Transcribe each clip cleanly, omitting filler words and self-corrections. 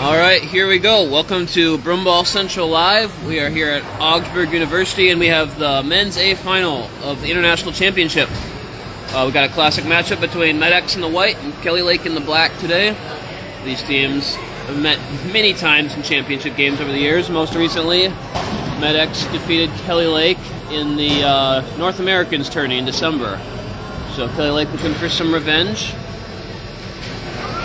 Alright, here we go. Welcome to Broomball Central Live. We are here at Augsburg University and we have the men's A final of the International Championship. We got a classic matchup between MetX in the white and Kelly Lake in the black today. These teams have met many times in championship games over the years. Most recently, MetX defeated Kelly Lake in the North Americans tourney in December. So Kelly Lake looking for some revenge.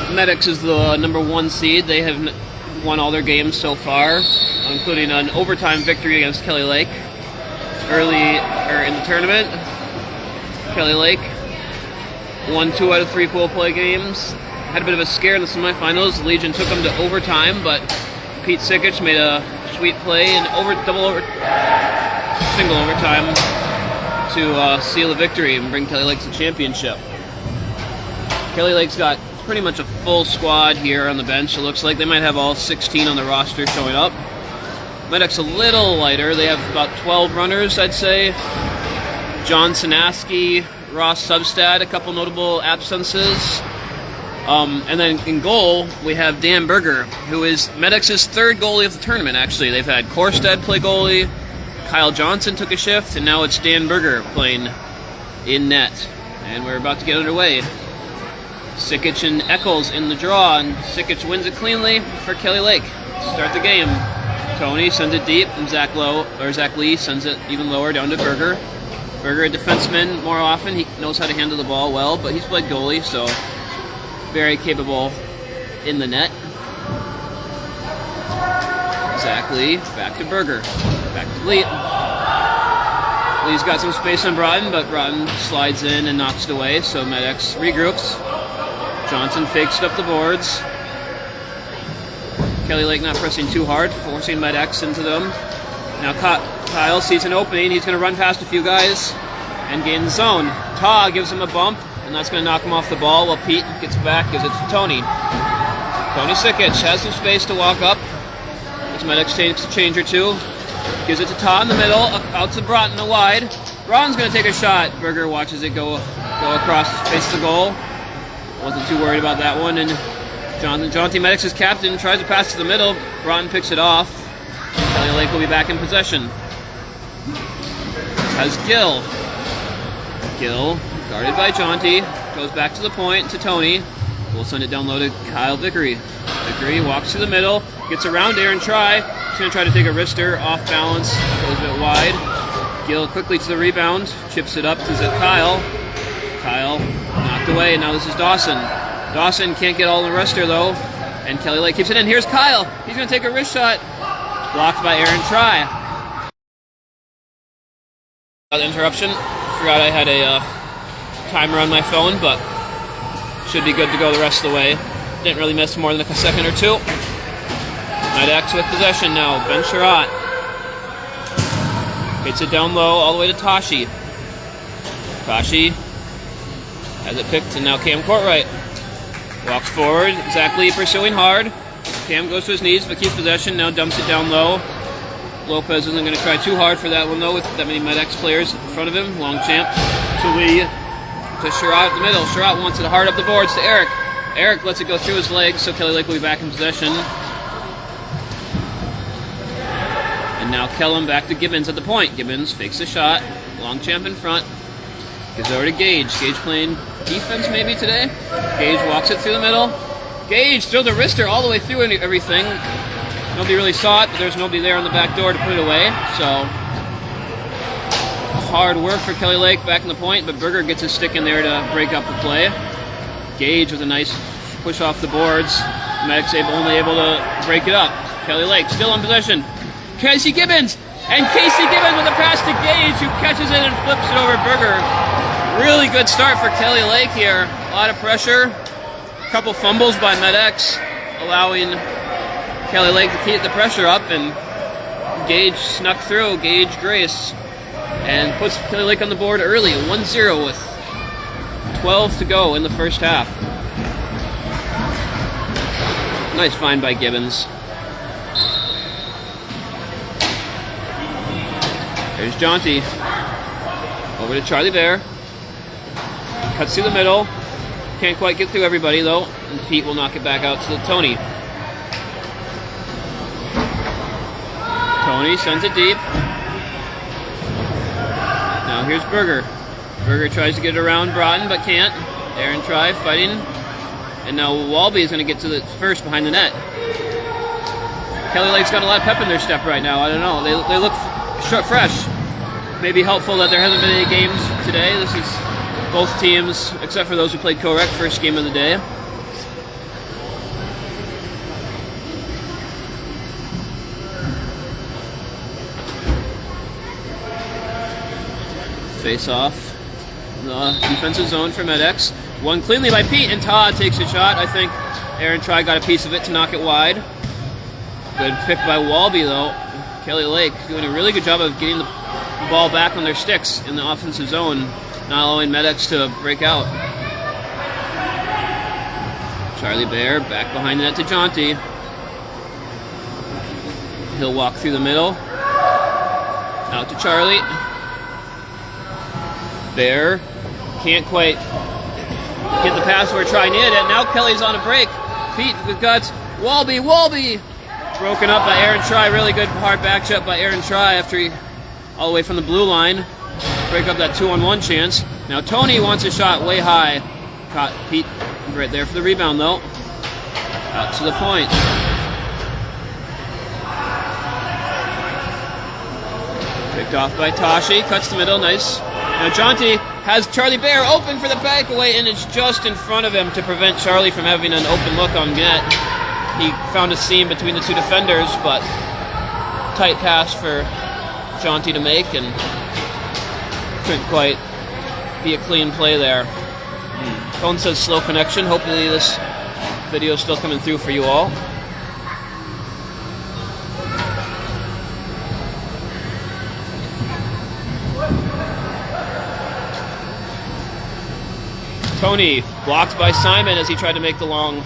MetX is the number 1 seed. They have won all their games so far, including an overtime victory against Kelly Lake in the tournament. Kelly Lake won 2 out of 3 pool play games. Had a bit of a scare in the semifinals. Legion took them to overtime, but Pete Sikic made a sweet play in single overtime to seal the victory and bring Kelly Lake to the championship. Kelly Lake's got pretty much a full squad here on the bench. It looks like they might have all 16 on the roster showing up. MetX a little lighter. They have about 12 runners, I'd say. John Sinaski, Ross Substad, a couple notable absences. And then in goal, we have Dan Berger, who is MetX's 3rd goalie of the tournament, actually. They've had Korstead play goalie, Kyle Johnson took a shift, and now it's Dan Berger playing in net. And we're about to get underway. Sikic and Eccles in the draw, and Sikic wins it cleanly for Kelly Lake to start the game. Tony sends it deep, and Zach Lee sends it even lower down to Berger. Berger, a defenseman more often. He knows how to handle the ball well, but he's played goalie, so very capable in the net. Zach Lee, back to Berger. Back to Lee. Lee's got some space on Broughton, but Broughton slides in and knocks it away, so MetX regroups. Johnson fakes it up the boards. Kelly Lake not pressing too hard, forcing MetX into them. Now Kyle sees an opening. He's going to run past a few guys and gain the zone. Ta gives him a bump, and that's going to knock him off the ball while Pete gets back, gives it to Tony. Tony Sikic has some space to walk up. As MetX takes a change or two. Gives it to Ta in the middle, out to Broughton the wide. Broughton's going to take a shot. Berger watches it go across, face the goal. Wasn't too worried about that one, and Jonty MetX's captain tries to pass to the middle. Broughton picks it off. Kelly Lake will be back in possession. Has Gill. Gill, guarded by Jonty, goes back to the point to Tony. We'll send it down low to Kyle Vickery. Vickery walks to the middle, gets around Aaron Try. He's going to try to take a wrister, off balance, goes a bit wide. Gill quickly to the rebound, chips it up to Kyle. Kyle knocked away, and now this is Dawson. Dawson can't get all in the wrister, though, and Kelly Lake keeps it in. Here's Kyle. He's going to take a wrist shot. Blocked by Aaron Try. Interruption. Forgot I had a timer on my phone, but should be good to go the rest of the way. Didn't really miss more than a second or two. MetX with possession now. Ben Sherratt hits it down low all the way to Tashi. Tashi has it picked, and now Cam Courtright walks forward. Zach Lee pursuing hard. Cam goes to his knees but keeps possession. Now dumps it down low. Lopez isn't going to try too hard for that one, though, with that many MetX players in front of him. Long champ to Lee. To Sherratt in the middle. Sherratt wants it hard up the boards to Eric. Eric lets it go through his legs, so Kelly Lake will be back in possession. And now Kellum back to Gibbons at the point. Gibbons fakes the shot. Long champ in front. Gives over to Gage. Gage playing defense maybe today. Gage walks it through the middle. Gage throws a wrister all the way through everything. Nobody really saw it, but there's nobody there on the back door to put it away. So hard work for Kelly Lake back in the point, but Berger gets his stick in there to break up the play. Gage with a nice push off the boards. MetX only able to break it up. Kelly Lake still in possession. Casey Gibbons! And Casey Gibbons with a pass to Gage, who catches it and flips it over Berger. Really good start for Kelly Lake here. A lot of pressure. A couple fumbles by MetX, allowing Kelly Lake to keep the pressure up, and Gage snuck through, Gage Grace, and puts Kelly Lake on the board early, 1-0 with 12 to go in the first half. Nice find by Gibbons. There's Jonty. Over to Charlie Bear. Cuts through the middle. Can't quite get through everybody, though. And Pete will knock it back out to Tony. Tony sends it deep. Now here's Berger. Berger tries to get it around Broughton, but can't. Aaron Try fighting. And now Walby is going to get to the first behind the net. Kelly Lake's got a lot of pep in their step right now. I don't know. They look fresh. Maybe helpful that there hasn't been any games today. This is both teams, except for those who played co-rec, first game of the day. Face off. The defensive zone for MetX. Won cleanly by Pete, and Todd takes a shot. I think Aaron Try got a piece of it to knock it wide. Good pick by Walby, though. Kelly Lake doing a really good job of getting the ball back on their sticks in the offensive zone, not allowing MetX to break out. Charlie Bear back behind the net to Jaunty. He'll walk through the middle. Out to Charlie. Bear can't quite get the pass where Try needed it. Now Kelly's on a break. Pete with guts. Walby. Broken up by Aaron Try. Really good hard back shot by Aaron Try after he all the way from the blue line. Break up that 2-on-1 chance. Now Tony wants a shot way high. Caught Pete right there for the rebound though. Out to the point. Picked off by Tashi. Cuts the middle. Nice. Now Jaunty has Charlie Bear open for the breakaway, and it's just in front of him to prevent Charlie from having an open look on net. He found a seam between the two defenders, but tight pass for Jaunty to make, and couldn't quite be a clean play there. Phone says slow connection. Hopefully this video is still coming through for you all. Tony blocked by Simon as he tried to make the long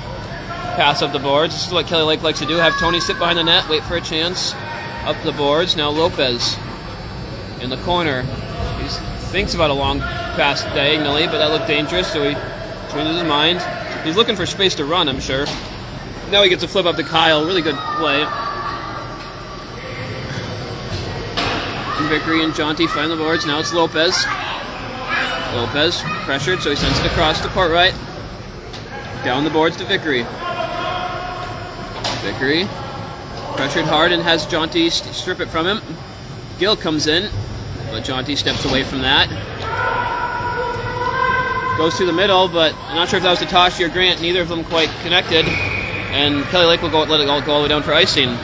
pass up the boards. This is what Kelly Lake likes to do. Have Tony sit behind the net, wait for a chance. Up the boards. Now Lopez in the corner. He thinks about a long pass diagonally, but that looked dangerous, so he changes his mind. He's looking for space to run, I'm sure. Now he gets a flip up to Kyle. Really good play. Vickery and Jaunty find the boards. Now it's Lopez. Lopez pressured, so he sends it across the court right. Down the boards to Vickery. Vickery pressured hard and has Jaunty strip it from him. Gill comes in, but Jaunty steps away from that. Goes through the middle, but I'm not sure if that was to Tashi or Grant. Neither of them quite connected. And Kelly Lake will let it all go all the way down for icing.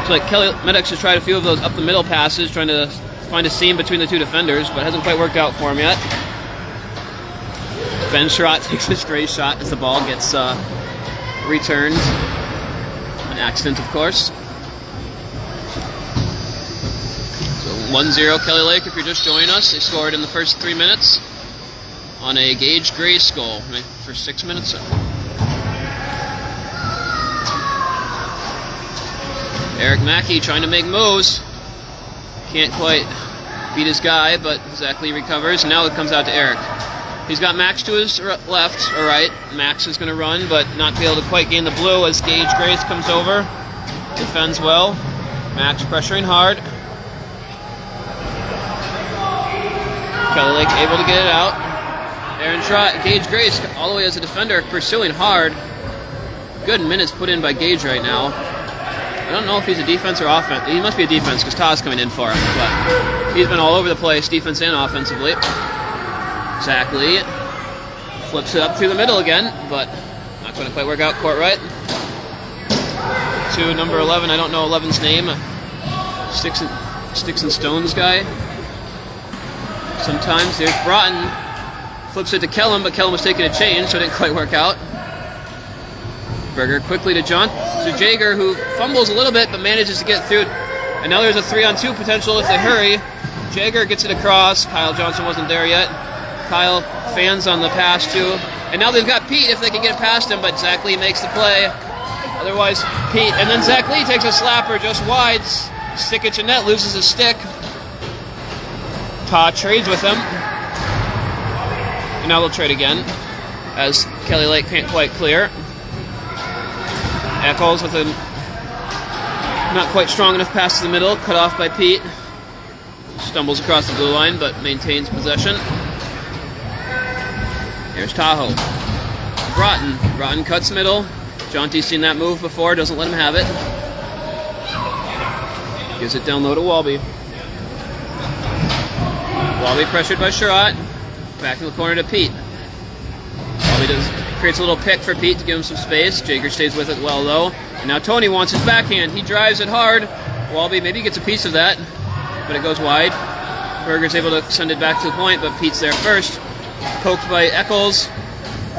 So like MetX has tried a few of those up the middle passes, trying to find a seam between the two defenders, but it hasn't quite worked out for him yet. Ben Sherratt takes a stray shot as the ball gets returned. An accident, of course. So 1-0 Kelly Lake, if you're just joining us. They scored in the first 3 minutes on a Gage Grace goal for 6 minutes. Eric Mackey trying to make moves. Can't quite beat his guy, but Zachary recovers. Now it comes out to Eric. He's got Max to his left or right. Max is going to run, but not be able to quite gain the blue as Gage Grace comes over. Defends well. Max pressuring hard. Kelly Lake able to get it out. Aaron Trott, Gage Grace all the way as a defender, pursuing hard. Good minutes put in by Gage right now. I don't know if he's a defense or offense. He must be a defense because Todd's coming in for him. But he's been all over the place, defense and offensively. Zach Lee flips it up through the middle again, but not going to quite work out court right. To number 11, I don't know 11's name. Sticks and Stones guy. Sometimes there's Broughton. Flips it to Kellum, but Kellum was taking a change, so it didn't quite work out. Berger quickly to Jager, who fumbles a little bit but manages to get through. And now there's a 3-on-2 potential if they hurry. Jager gets it across. Kyle Johnson wasn't there yet. Kyle fans on the pass too. And now they've got Pete if they can get it past him, but Zach Lee makes the play. Otherwise, Pete. And then Zach Lee takes a slapper just wide. Stickich and net loses his stick. Todd trades with him. And now they'll trade again as Kelly Lake can't quite clear. Eccles with a Not quite strong enough pass to the middle, cut off by Pete. Stumbles across the blue line, but maintains possession. Here's Tahoe. Broughton cuts middle. Jonty's seen that move before, doesn't let him have it. Gives it down low to Walby. Walby pressured by Sherratt. Back in the corner to Pete. Walby creates a little pick for Pete to give him some space. Jager stays with it well though. And now Tony wants his backhand. He drives it hard. Walby maybe gets a piece of that, but it goes wide. Berger's able to send it back to the point, but Pete's there first. Poked by Eccles.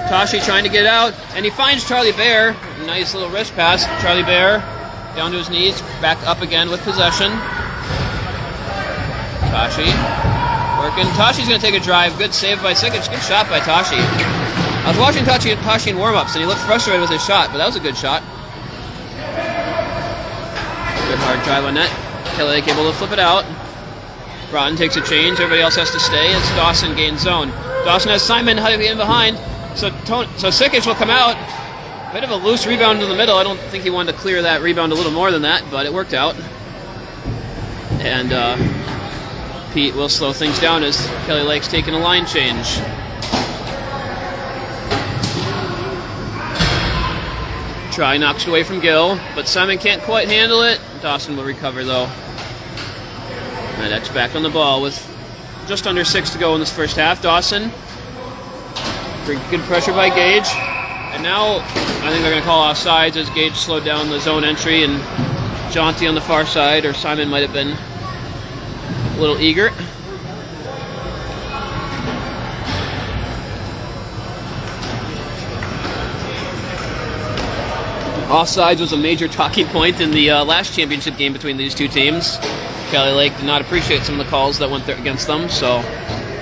Tashi trying to get out, and he finds Charlie Bear. Nice little wrist pass. Charlie Bear down to his knees, back up again with possession. Tashi working. Tashi's going to take a drive. Good save by Sikic. Good shot by Tashi. I was watching Tashi in warm-ups, and he looked frustrated with his shot, but that was a good shot. Good hard drive on net. Kelly Lake able to flip it out. Broughton takes a change. Everybody else has to stay. It's Dawson gains zone. Dawson has Simon in behind. So Sikic will come out. Bit of a loose rebound in the middle. I don't think he wanted to clear that rebound a little more than that, but it worked out. And Pete will slow things down as Kelly Lake's taking a line change. Try knocks it away from Gill, but Simon can't quite handle it. Dawson will recover though. MetX back on the ball with just under 6 to go in this first half. Dawson, good pressure by Gage. And now I think they're going to call offsides as Gage slowed down the zone entry, and Jonty on the far side, or Simon might have been a little eager. Offsides was a major talking point in the last championship game between these two teams. Kelly Lake did not appreciate some of the calls that went there against them, so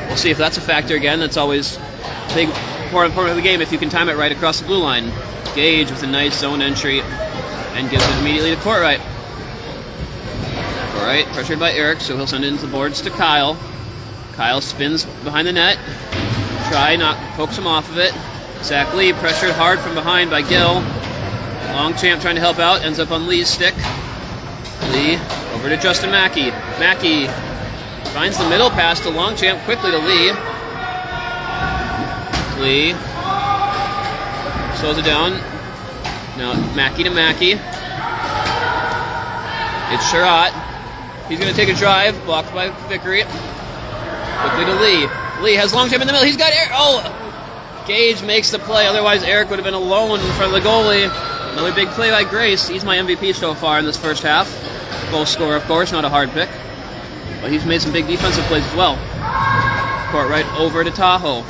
we'll see if that's a factor again. That's always a big part of the game if you can time it right across the blue line. Gage with a nice zone entry and gives it immediately to Courtright. Courtright pressured by Eric, so he'll send it into the boards to Kyle. Kyle spins behind the net. Pokes him off of it. Zach Lee pressured hard from behind by Gill. Longchamp trying to help out, ends up on Lee's stick. Lee over to Justin Mackey. Mackey finds the middle pass to Longchamp, quickly to Lee. Lee slows it down. Now Mackey to Mackey. It's Sherratt. He's going to take a drive, blocked by Vickery. Quickly to Lee. Lee has Longchamp in the middle. He's got Eric. Oh! Gage makes the play. Otherwise, Eric would have been alone in front of the goalie. Another big play by Grace. He's my MVP so far in this first half. Goal scorer, of course, not a hard pick. But he's made some big defensive plays as well. Courtright over to Tahoe.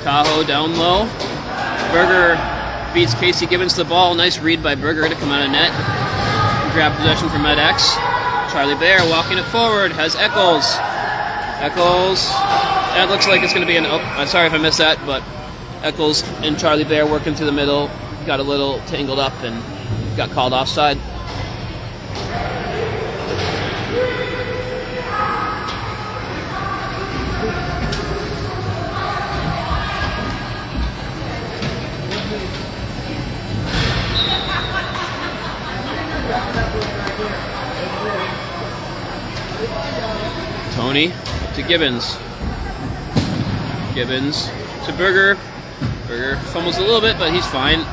Tahoe down low. Berger beats Casey Gibbons to the ball. Nice read by Berger to come out of net. Grab possession from MetX. Charlie Bear walking it forward. Has Eccles. That looks like it's going to be an... sorry if I missed that, but Eccles and Charlie Bear working through the middle. Got a little tangled up and got called offside. Tony to Gibbons. Gibbons to Berger. Berger fumbles a little bit, but he's fine.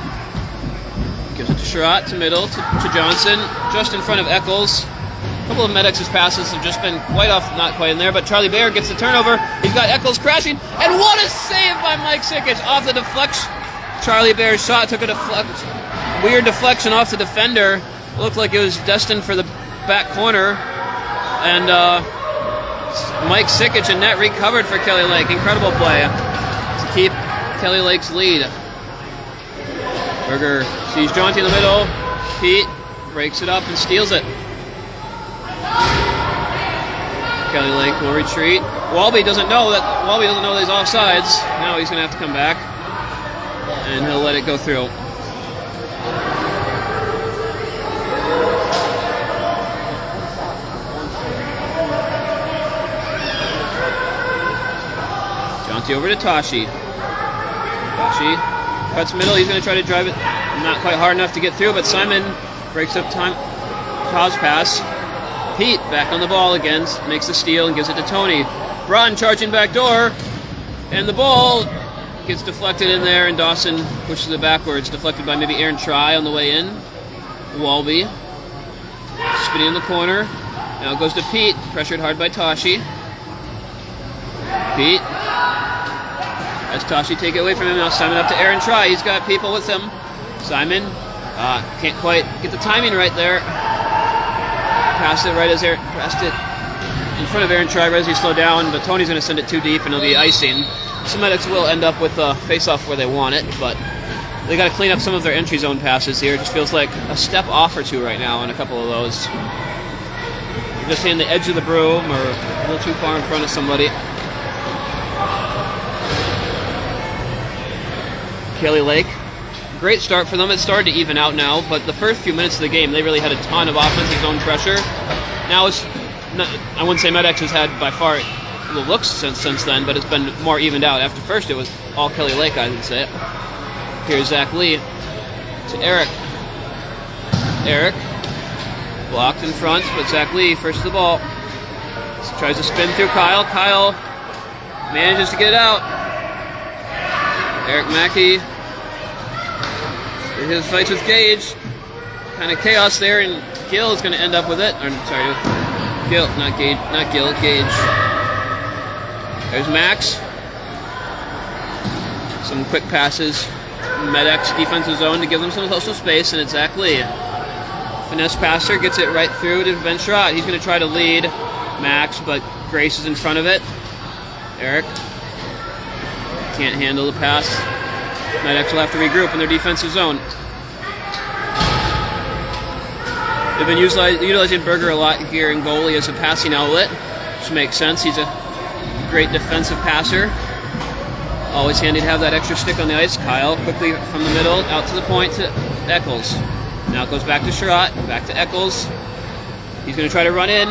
Gives it to Sherratt, to middle, to Johnson, just in front of Eccles. A couple of MetX's passes have just been not quite in there, but Charlie Bear gets the turnover. He's got Eccles crashing, and what a save by Mike Sikic off the deflection. Charlie Bear's shot took a weird deflection off the defender. It looked like it was destined for the back corner, and Mike Sikic and net recovered for Kelly Lake. Incredible play to keep Kelly Lake's lead. Berger sees Jonty in the middle. Pete breaks it up and steals it. Kelly Lake will retreat. Walby doesn't know that he's offsides. Now he's going to have to come back, and he'll let it go through. Jonty over to Tashi. Tashi cuts middle. He's going to try to drive it. Not quite hard enough to get through, but Simon breaks up time. toss pass. Pete back on the ball again, makes the steal and gives it to Tony. Braun charging back door, and the ball gets deflected in there, and Dawson pushes it backwards, deflected by maybe Aaron Try on the way in. Walby spinning in the corner. Now it goes to Pete, pressured hard by Tashi. Pete. As Tashi take it away from him, now Simon up to Aaron Try. He's got people with him. Simon can't quite get the timing right there. Passed it right as Aaron passed it in front of Aaron Try right as he slowed down, but Tony's going to send it too deep and it'll be icing. So MetX will end up with a face-off where they want it, but they got to clean up some of their entry zone passes here. It just feels like a step off or two right now on a couple of those. Just hitting the edge of the broom or a little too far in front of somebody. Kelly Lake, great start for them. It started to even out now, but the first few minutes of the game, they really had a ton of offensive zone pressure. Now it's not, I wouldn't say MetX has had by far the looks since then, but it's been more evened out. After first, it was all Kelly Lake, I would say. Here's Zach Lee to Eric. Eric blocked in front, but Zach Lee first to the ball. Tries to spin through Kyle. Kyle manages to get it out. Eric Mackey. His fights with Gage. Kind of chaos there, and Gil is going to end up with it. Or, sorry, Gil, not Gage, not Gil, Gage. There's Max. Some quick passes. MetX defensive zone to give them some social space, and it's Zach Lee. Finesse passer gets it right through to Ben Sherratt. He's going to try to lead Max, but Grace is in front of it. Eric can't handle the pass. MetX will have to regroup in their defensive zone. They've been utilizing Berger a lot here in goalie as a passing outlet, which makes sense. He's a great defensive passer. Always handy to have that extra stick on the ice. Kyle quickly from the middle, out to the point to Eccles. Now it goes back to Sherratt, back to Eccles. He's going to try to run in.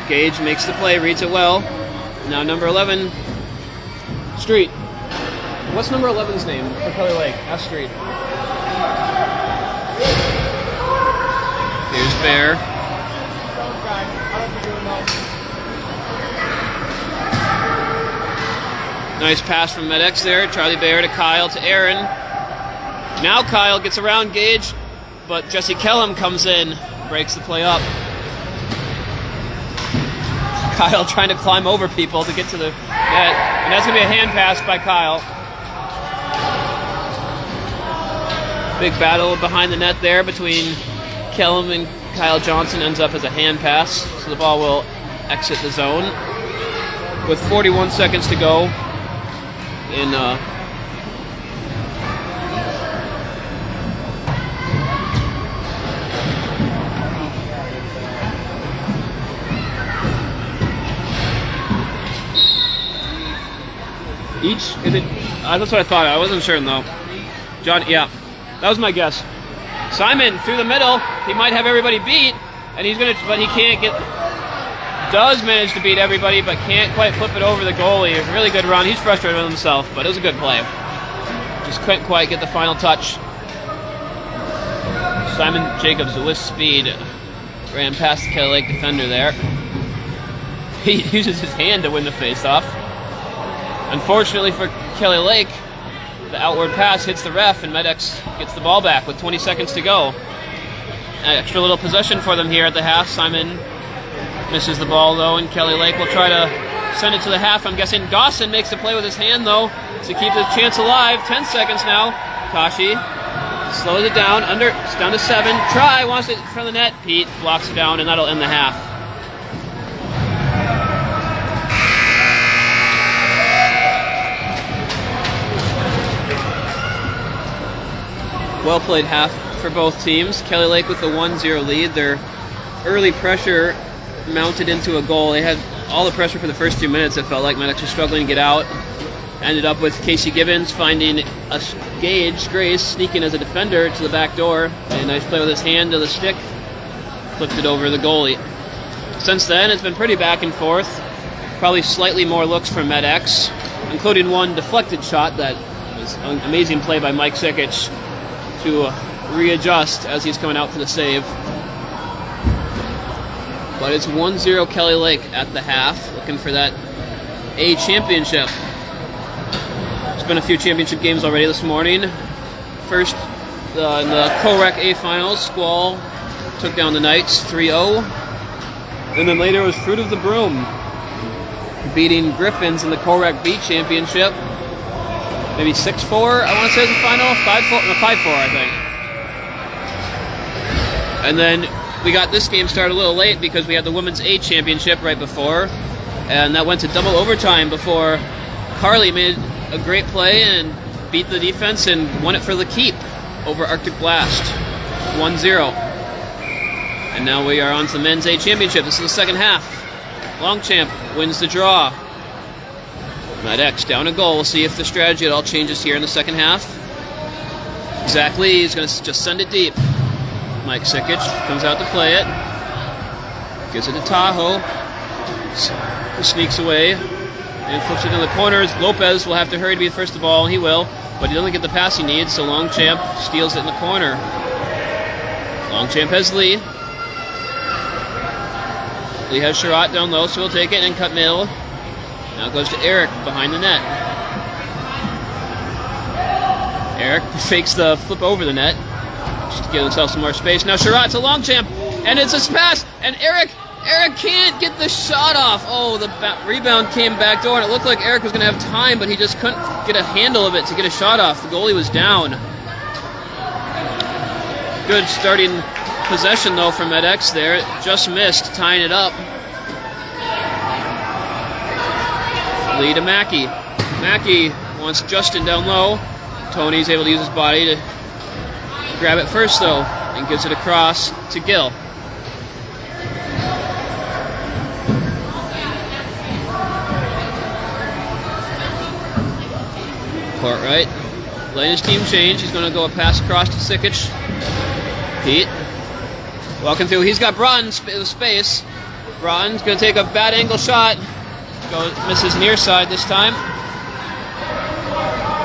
Gage makes the play, reads it well. Now number 11, Street. What's number 11's name for Kelly Lake? Ask Street. Here's Bear. Nice pass from MetX there. Charlie Bear to Kyle to Aaron. Now Kyle gets around Gage, but Jesse Kellum comes in, breaks the play up. Kyle trying to climb over people to get to the net, and that's going to be a hand pass by Kyle. Big battle behind the net there between Kellum and Kyle Johnson, ends up as a hand pass, so the ball will exit the zone. With 41 seconds to go in each, is it? That's what I thought. I wasn't certain though. John, yeah, that was my guess. Simon through the middle. He might have everybody beat, and he's gonna, but he can't get. Does manage to beat everybody, but can't quite flip it over the goalie. A really good run. He's frustrated with himself, but it was a good play. Just couldn't quite get the final touch. Simon Jacobs with speed ran past the Kelly Lake defender there. He uses his hand to win the faceoff. Unfortunately for Kelly Lake, the outward pass hits the ref, and MetX gets the ball back with 20 seconds to go. An extra little possession for them here at the half. Simon misses the ball, though, and Kelly Lake will try to send it to the half. I'm guessing Dawson makes the play with his hand, though, to keep the chance alive. 10 seconds now. Tashi slows it down. It's down to 7. Try wants it from the net. Pete blocks it down, and that'll end the half. Well played half for both teams. Kelly Lake with the 1-0 lead. Their early pressure mounted into a goal. They had all the pressure for the first 2 minutes. It felt like MetX was struggling to get out. Ended up with Casey Gibbons finding a Gage Grace sneaking as a defender to the back door. A nice play with his hand to the stick. Flipped it over the goalie. Since then, it's been pretty back and forth. Probably slightly more looks from MetX, including one deflected shot that was an amazing play by Mike Sikic to readjust as he's coming out for the save. But it's 1-0 Kelly Lake at the half, looking for that A championship. There's been a few championship games already this morning. First, in the Co-Rec A finals, Squall took down the Knights 3-0. And then later it was Fruit of the Broom beating Griffins in the Co-Rec B championship. Maybe 6-4, I want to say the final. 5-4, no, 5-4, I think. And then we got this game started a little late because we had the Women's A championship right before. And that went to double overtime before Carly made a great play and beat the defense and won it for the keep over Arctic Blast. 1-0. And now we are on to the Men's A championship. This is the second half. Longchamp wins the draw. MetX down a goal. We'll see if the strategy at all changes here in the second half. Exactly. He's going to just send it deep. Mike Sikic comes out to play it. Gives it to Tahoe. Sneaks away and flips it in the corners. Lopez will have to hurry to be the first to the ball. He will, but he doesn't get the pass he needs, so Longchamp steals it in the corner. Longchamp has Lee. Lee has Sherratt down low, so he'll take it and cut middle. Now it goes to Eric behind the net. Eric fakes the flip over the net just to give himself some more space. Now Sherratt to Longchamp, and it's a pass, and Eric can't get the shot off. Oh, the rebound came back door, and it looked like Eric was going to have time, but he just couldn't get a handle of it to get a shot off. The goalie was down. Good starting possession, though, from MetX there. Just missed, tying it up. Lee to Mackey. Mackey wants Justin down low. Tony's able to use his body to grab it first, though, and gives it across to Gill. Court right. Letting his team change. He's going to go a pass across to Sikic. Pete. Walking through. He's got Broughton with space. Broughton's going to take a bad angle shot. Misses near side this time.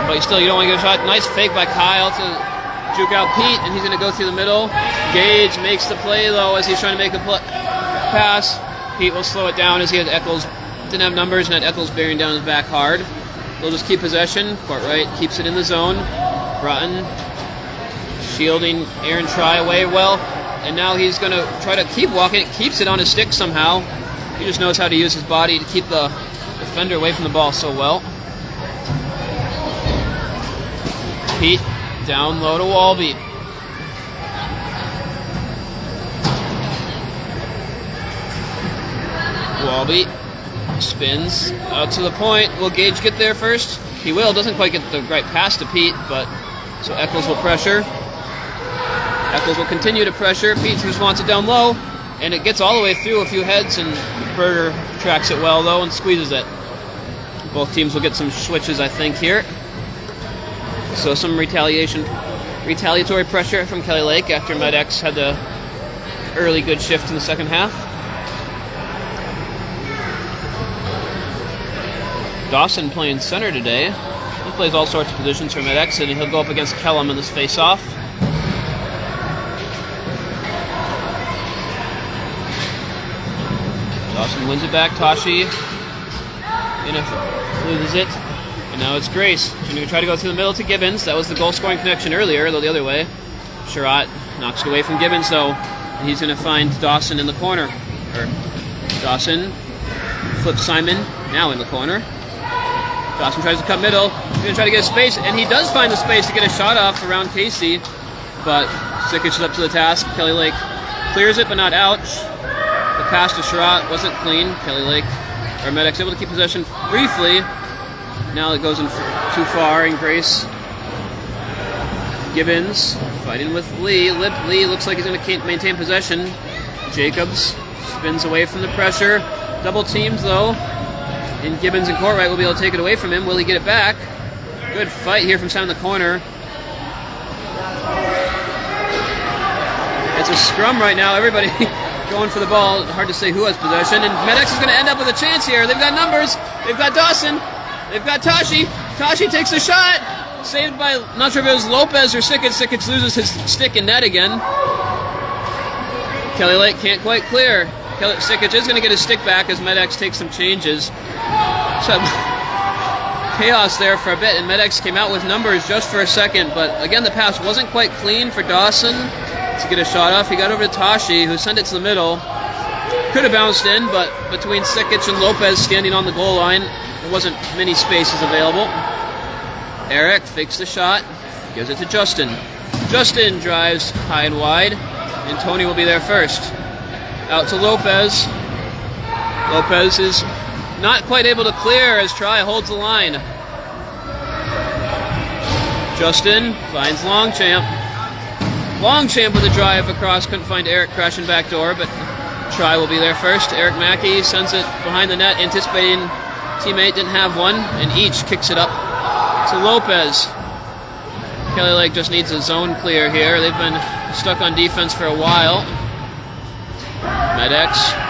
But still, you don't want to get a shot. Nice fake by Kyle to juke out Pete, and he's going to go through the middle. Gage makes the play, though, as he's trying to make a pass. Pete will slow it down as he had Eccles. Didn't have numbers and had Eccles bearing down his back hard. They'll just keep possession. Court right keeps it in the zone. Broughton shielding Aaron Try away well. And now he's going to try to keep walking. Keeps it on his stick somehow. He just knows how to use his body to keep the defender away from the ball so well. Pete down low to Walby. Walby spins out to the point. Will Gage get there first? He will. Doesn't quite get the right pass to Pete, but so Eccles will pressure. Eccles will continue to pressure. Pete just wants it down low, and it gets all the way through a few heads, and Berger tracks it well, though, and squeezes it. Both teams will get some switches, I think, here. So some retaliatory pressure from Kelly Lake after MetX had the early good shift in the second half. Dawson playing center today. He plays all sorts of positions for MetX, and he'll go up against Kellum in this face-off. Dawson wins it back. Tashi loses it. And now it's Grace. She's going to try to go through the middle to Gibbons. That was the goal-scoring connection earlier, though the other way. Sherratt knocks it away from Gibbons, though. And he's going to find Dawson in the corner. Dawson flips Simon, now in the corner. Dawson tries to cut middle. He's going to try to get a space, and he does find the space to get a shot off around Casey. But Sikic is up to the task. Kelly Lake clears it, but not out. The pass to Sherratt wasn't clean. Kelly Lake, or MetX, able to keep possession briefly. Now it goes in too far, and Grace. Gibbons fighting with Lee. Lee looks like he's going to maintain possession. Jacobs spins away from the pressure. Double teams, though. And Gibbons and Courtright will be able to take it away from him. Will he get it back? Good fight here from down the corner. It's a scrum right now. Everybody going for the ball. Hard to say who has possession. And MetX is going to end up with a chance here. They've got numbers. They've got Dawson. They've got Tashi. Tashi takes the shot. Saved by, not sure if it was Lopez or Sikic. Sikic loses his stick in net again. Kelly Lake can't quite clear. Sikic is going to get his stick back as MetX takes some changes. Some chaos there for a bit, and MetX came out with numbers just for a second, but again, the pass wasn't quite clean for Dawson to get a shot off. He got over to Tashi, who sent it to the middle. Could have bounced in, but between Sikic and Lopez standing on the goal line, there wasn't many spaces available. Eric fakes the shot, gives it to Justin. Justin drives high and wide, and Tony will be there first. Out to Lopez. Lopez is not quite able to clear as Tri holds the line. Justin finds Longchamp. Longchamp with a drive across, couldn't find Eric crashing back door, but Tri will be there first. Eric Mackey sends it behind the net, anticipating teammate didn't have one, and each kicks it up to Lopez. Kelly Lake just needs a zone clear here. They've been stuck on defense for a while. MetX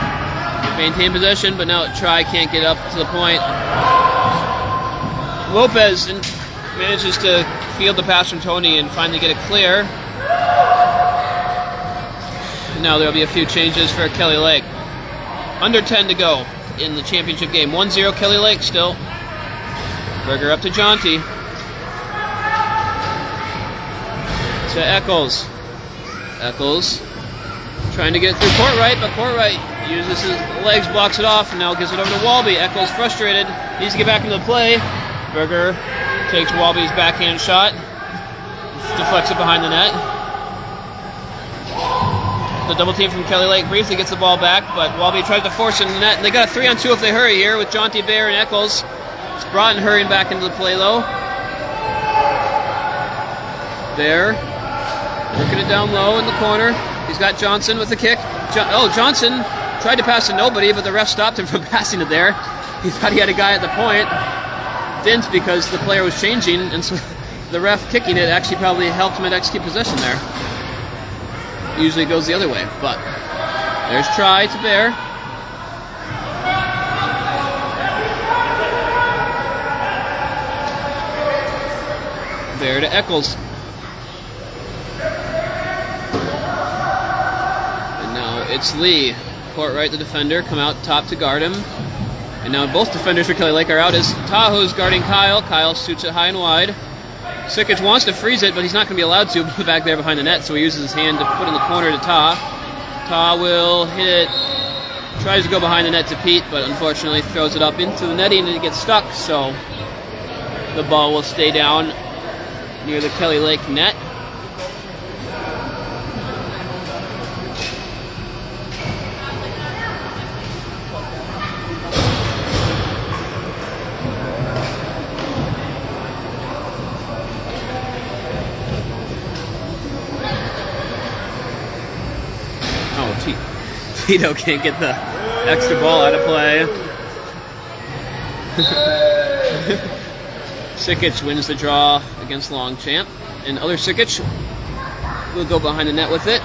maintain possession, but now Tri can't get up to the point. Lopez manages to field the pass from Tony and finally get it clear. Now there'll be a few changes for Kelly Lake. Under 10 to go in the championship game. 1-0 Kelly Lake still. Berger up to Jonty. To Eccles. Eccles trying to get through Courtright, but Courtright uses his legs, blocks it off, and now gives it over to Walby. Eccles frustrated, needs to get back into the play. Berger takes Walby's backhand shot, deflects it behind the net. The double team from Kelly Lake briefly gets the ball back, but Walby tries to force it in the net, and they got a 3-on-2 if they hurry here with Jonty Bayer and Eccles. It's Broughton hurrying back into the play though. Bayer working it down low in the corner. He's got Johnson with the kick. Johnson tried to pass to nobody, but the ref stopped him from passing it there. He thought he had a guy at the point. Didn't, because the player was changing, and so the ref kicking it actually probably helped MetX keep possession there. Usually it goes the other way, but there's Tri to Bayer. Bayer to Eccles. It's Lee. Courtright, the defender, come out top to guard him. And now both defenders for Kelly Lake are out as Tahoe's guarding Kyle. Kyle shoots it high and wide. Sikic wants to freeze it, but he's not going to be allowed to back there behind the net, so he uses his hand to put in the corner to Ta. Ta will hit it. Tries to go behind the net to Pete, but unfortunately throws it up into the netting and it gets stuck, so the ball will stay down near the Kelly Lake net. Tito can't get the extra ball out of play. Sikic wins the draw against Longchamp. And other Sikic will go behind the net with it.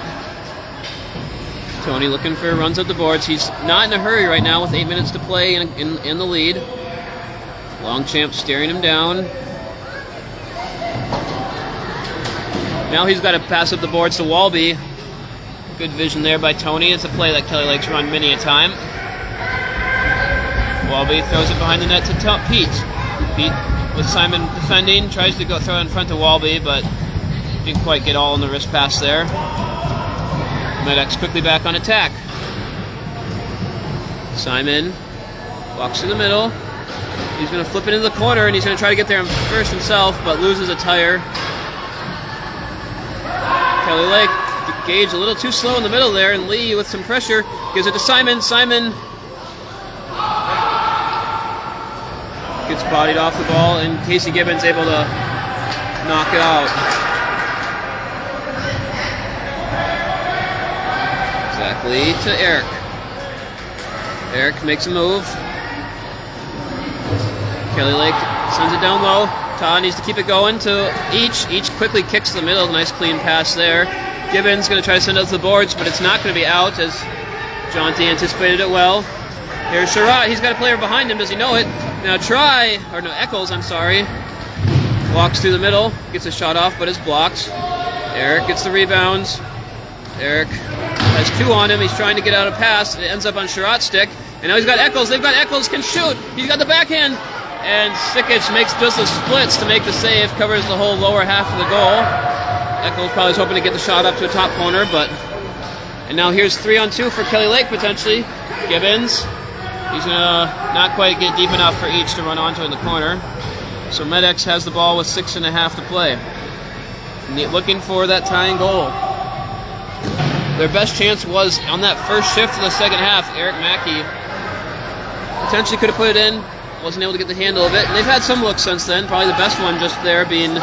Tony looking for runs up the boards. He's not in a hurry right now with 8 minutes to play in the lead. Longchamp staring him down. Now he's got to pass up the boards to Walby. Good vision there by Tony. It's a play that Kelly Lake's run many a time. Walby throws it behind the net to Pete. Pete with Simon defending, tries to go throw in front of Walby, but didn't quite get all in the wrist pass there. MetX quickly back on attack. Simon walks to the middle. He's going to flip it into the corner, and he's going to try to get there first himself, but loses a tire. Kelly Lake Gage a little too slow in the middle there, and Lee with some pressure gives it to Simon. Simon gets bodied off the ball, and Casey Gibbons able to knock it out. Exactly to Eric. Eric makes a move. Kelly Lake sends it down low. Todd needs to keep it going to Each. Each quickly kicks to the middle. Nice clean pass there. Gibbons going to try to send it to the boards, but it's not going to be out as Jonty anticipated it well. Here's Sherrod. He's got a player behind him. Does he know it? Now Eccles, I'm sorry. Walks through the middle. Gets a shot off, but it's blocked. Eric gets the rebounds. Eric Has 2 on him. He's trying to get out a pass. It ends up on Sherratt's stick. And now he's got Eccles. They've got Eccles, can shoot. He's got the backhand. And Sikic does the splits to make the save. Covers the whole lower half of the goal. Eccles probably is hoping to get the shot up to a top corner, but... And now here's 3-on-2 for Kelly Lake, potentially. Gibbons. He's going to not quite get deep enough for each to run onto in the corner. So MetX has the ball with 6.5 to play. Looking for that tying goal. Their best chance was on that first shift of the second half. Eric Mackey potentially could have put it in. Wasn't able to get the handle of it. And they've had some looks since then. Probably the best one just there being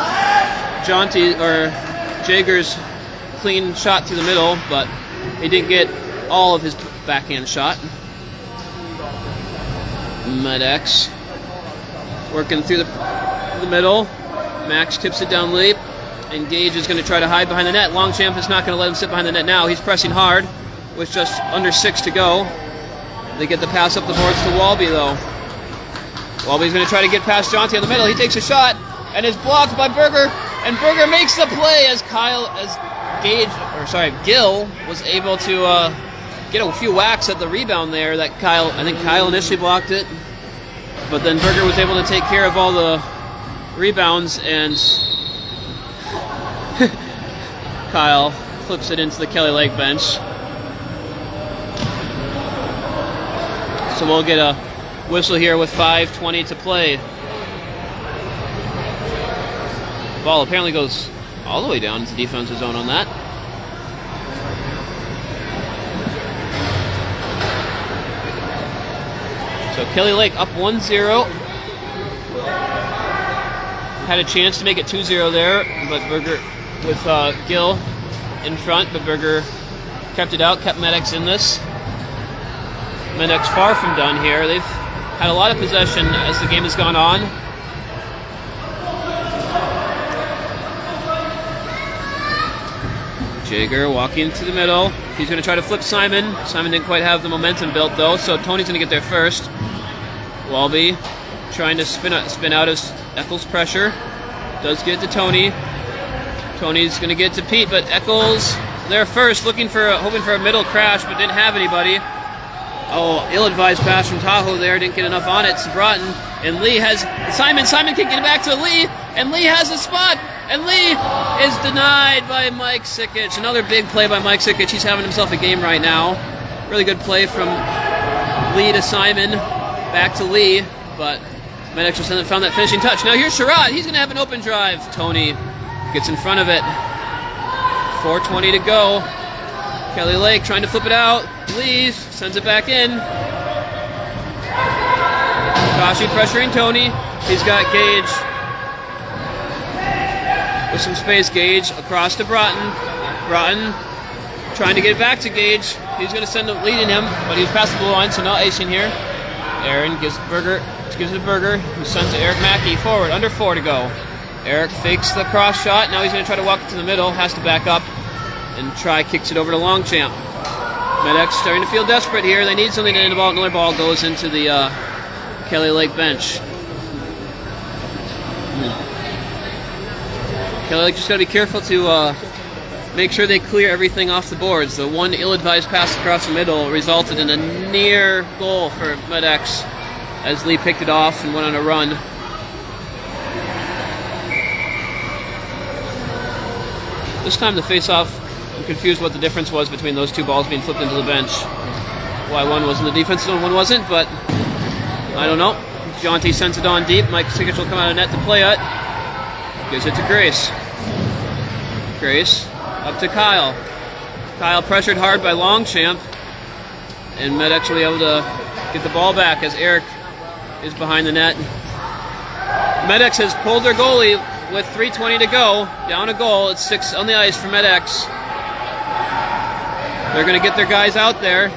Jager's clean shot through the middle, but he didn't get all of his backhand shot. MetX working through the middle. Max tips it down late. And Gage is going to try to hide behind the net. Longchamp is not going to let him sit behind the net now. He's pressing hard with just under 6 to go. They get the pass up the boards to Walby, though. Walby's going to try to get past Jonty in the middle. He takes a shot and is blocked by Berger. And Berger makes the play as Gill was able to get a few whacks at the rebound there. I think Kyle initially blocked it. But then Berger was able to take care of all the rebounds, and Kyle flips it into the Kelly Lake bench. So we'll get a whistle here with 5:20 to play. Ball apparently goes all the way down into defensive zone on that. So Kelly Lake up 1-0. Had a chance to make it 2-0 there, but Berger with Gill in front, but Berger kept it out, kept MetX in this. MetX far from done here. They've had a lot of possession as the game has gone on. Jager walking to the middle. He's going to try to flip Simon. Simon didn't quite have the momentum built, though, so Tony's going to get there first. Walby trying to spin out of Eccles' pressure. Does get to Tony. Tony's going to get to Pete, but Eccles there first, hoping for a middle crash, but didn't have anybody. Oh, ill-advised pass from Tahoe there. Didn't get enough on it. It's Broughton, and Lee has Simon. Simon can get it back to Lee, and Lee has a spot, and Lee is denied by Mike Sikic. Another big play by Mike Sikic. He's having himself a game right now. Really good play from Lee to Simon, back to Lee, but MetX just hasn't found that finishing touch. Now here's Sherratt. He's going to have an open drive. Tony gets in front of it. 4:20 to go. Kelly Lake trying to flip it out. Lee sends it back in. Kashi pressuring Tony. He's got Gage with some space. Gage across to Broughton. Broughton trying to get it back to Gage. He's going to send it leading him, but he's past the blue line, so no icing here. Aaron gives it to Berger, who sends it to Eric Mackey forward. Under 4 to go. Eric fakes the cross shot. Now he's going to try to walk it to the middle. Has to back up and kicks it over to Longchamp. MetX starting to feel desperate here. They need something to end the ball. Another ball goes into the Kelly Lake bench. Kelly Lake just got to be careful to make sure they clear everything off the boards. The one ill-advised pass across the middle resulted in a near goal for MetX as Lee picked it off and went on a run. This time the face-off, I'm confused what the difference was between those two balls being flipped into the bench. Why one was in the defensive zone, one wasn't, but I don't know. Jonty sends it on deep. Mike Sikic will come out of net to play it. Gives it to Grace. Grace up to Kyle. Kyle pressured hard by Longchamp, and MetX will be able to get the ball back as Eric is behind the net. MetX has pulled their goalie with 3:20 to go. Down a goal. It's 6 on the ice for MetX. They're going to get their guys out there.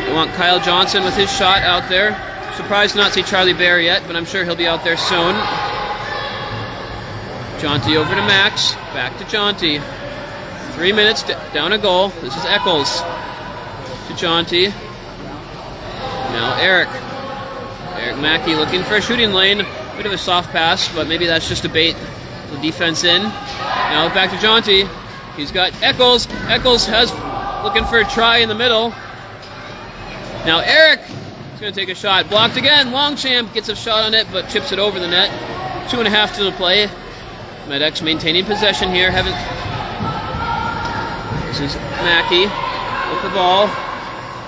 They want Kyle Johnson with his shot out there. Surprised to not see Charlie Bear yet, but I'm sure he'll be out there soon. Jonty over to Max. Back to Jonty. 3 minutes down a goal. This is Eccles to Jonty. Now Eric. Eric Mackey looking for a shooting lane. Bit of a soft pass, but maybe that's just to bait the defense in. Now back to Jonty. He's got Eccles. Eccles has looking for a try in the middle. Now Eric is going to take a shot. Blocked again. Longchamp gets a shot on it, but chips it over the net. 2.5 to the play. MetX maintaining possession here. This is Mackey with the ball.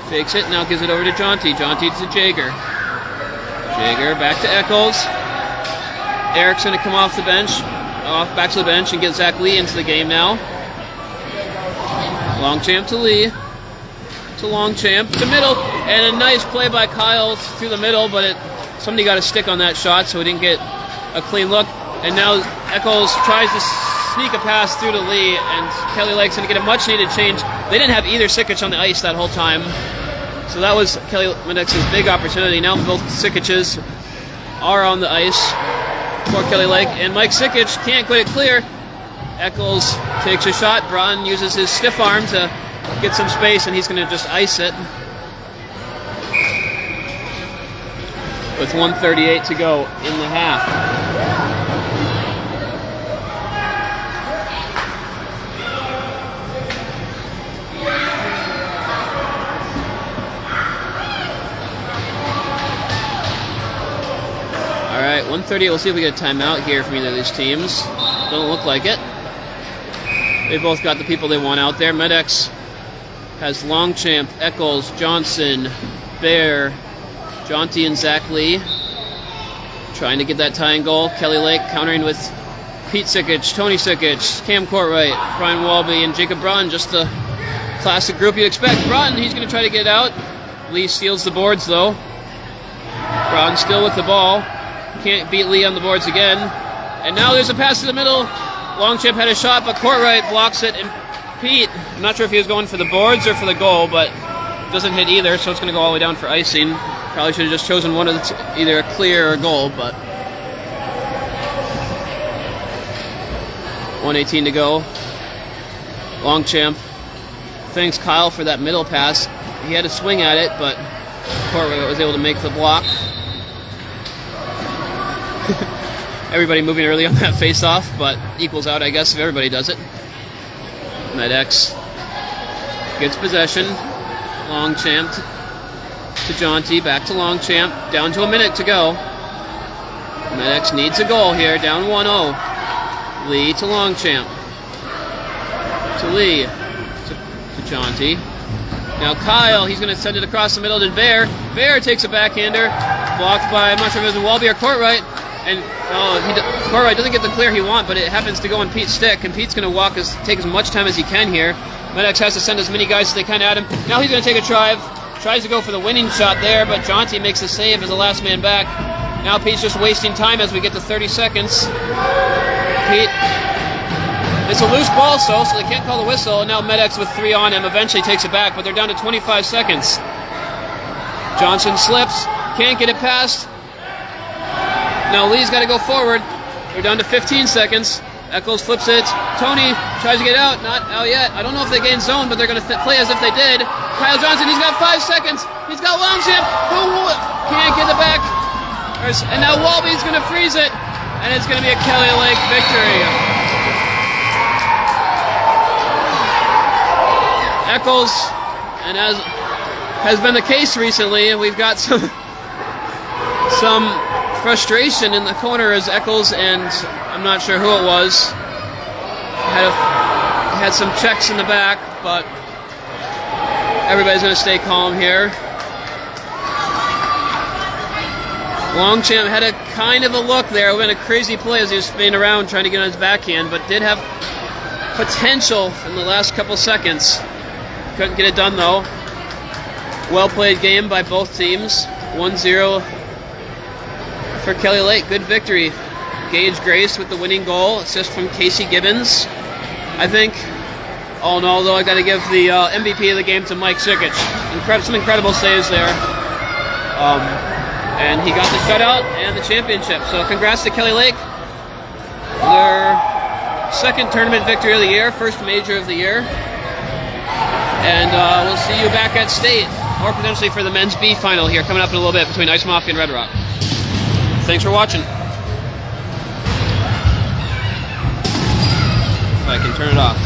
Fakes it. Now gives it over to Jaunty. Jaunty to Jaeger. Jaeger back to Eccles. Eric's going to come off the bench. Back to the bench and get Zach Lee into the game now. Longchamp to Lee. To Longchamp to middle. And a nice play by Kyle through the middle, but somebody got a stick on that shot, so he didn't get a clean look. And now Eccles tries to sneak a pass through to Lee, and Kelly Lake's going to get a much-needed change. They didn't have either Sikic on the ice that whole time, so that was MetX's big opportunity. Now both Sikiches are on the ice for Kelly Lake, and Mike Sikic can't quite clear. Eccles takes a shot. Braun uses his stiff arm to get some space, and he's going to just ice it. With 1:38 to go in the half. All right, 1:38. We'll see if we get a timeout here from either of these teams. Doesn't look like it. They both got the people they want out there. MetX has Longchamp, Eccles, Johnson, Bear, Jaunty, and Zach Lee trying to get that tying goal. Kelly Lake countering with Pete Sikic, Tony Sikic, Cam Courtwright, Brian Walby, and Jacob Braun. Just the classic group you'd expect. Braun, he's going to try to get out. Lee steals the boards, though. Braun still with the ball. Can't beat Lee on the boards again. And now there's a pass to the middle. Longchamp had a shot, but Courtwright blocks it. And Pete, I'm not sure if he was going for the boards or for the goal, but doesn't hit either, so it's going to go all the way down for icing. Probably should have just chosen one of the either a clear or a goal, but 1:18 to go. Longchamp thanks Kyle for that middle pass. He had a swing at it, but Courtwright was able to make the block. Everybody moving early on that face-off, but equals out, I guess, if everybody does it. MetX gets possession. Longchamp to Jaunty, back to Longchamp. Down to a minute to go. MetX needs a goal here, down 1-0. Lee to Longchamp. To Lee. To Jaunty. Now Kyle, he's going to send it across the middle to Bear. Bear takes a backhander. Blocked by, I'm not sure if it was Walby or Courtwright. And Courtwright doesn't get the clear he wants, but it happens to go on Pete's stick, and Pete's going to take as much time as he can here. MetX has to send as many guys as they can at him. Now he's going to take a drive. Tries to go for the winning shot there, but Jaunty makes the save as the last man back. Now Pete's just wasting time as we get to 30 seconds. Pete, it's a loose ball, so they can't call the whistle. And now MetX with 3 on him eventually takes it back, but they're down to 25 seconds. Johnson slips, can't get it past. Now Lee's got to go forward. They're down to 15 seconds. Eccles flips it. Tony tries to get out. Not out yet. I don't know if they gain zone, but they're going to play as if they did. Kyle Johnson, he's got 5 seconds. He's got Longchamp, who can't get it back. And now Walby's going to freeze it. And it's going to be a Kelly Lake victory. Eccles, and as has been the case recently, and we've got some frustration in the corner as Eccles and I'm not sure who it was had some checks in the back, but everybody's going to stay calm here. Longchamp had a kind of a look there. It went a crazy play as he was spinning around trying to get on his backhand, but did have potential in the last couple seconds. Couldn't get it done though. Well played game by both teams. 1-0 for Kelly Lake. Good victory. Gage Grace with the winning goal. Assist from Casey Gibbons. I think, all in all though, I got to give the MVP of the game to Mike Sikic. Some incredible saves there. And he got the shutout and the championship. So congrats to Kelly Lake. Their second tournament victory of the year, first major of the year. And we'll see you back at state, or potentially for the men's B final here, coming up in a little bit between Ice Mafia and Red Rock. Thanks for watching. If I can turn it off.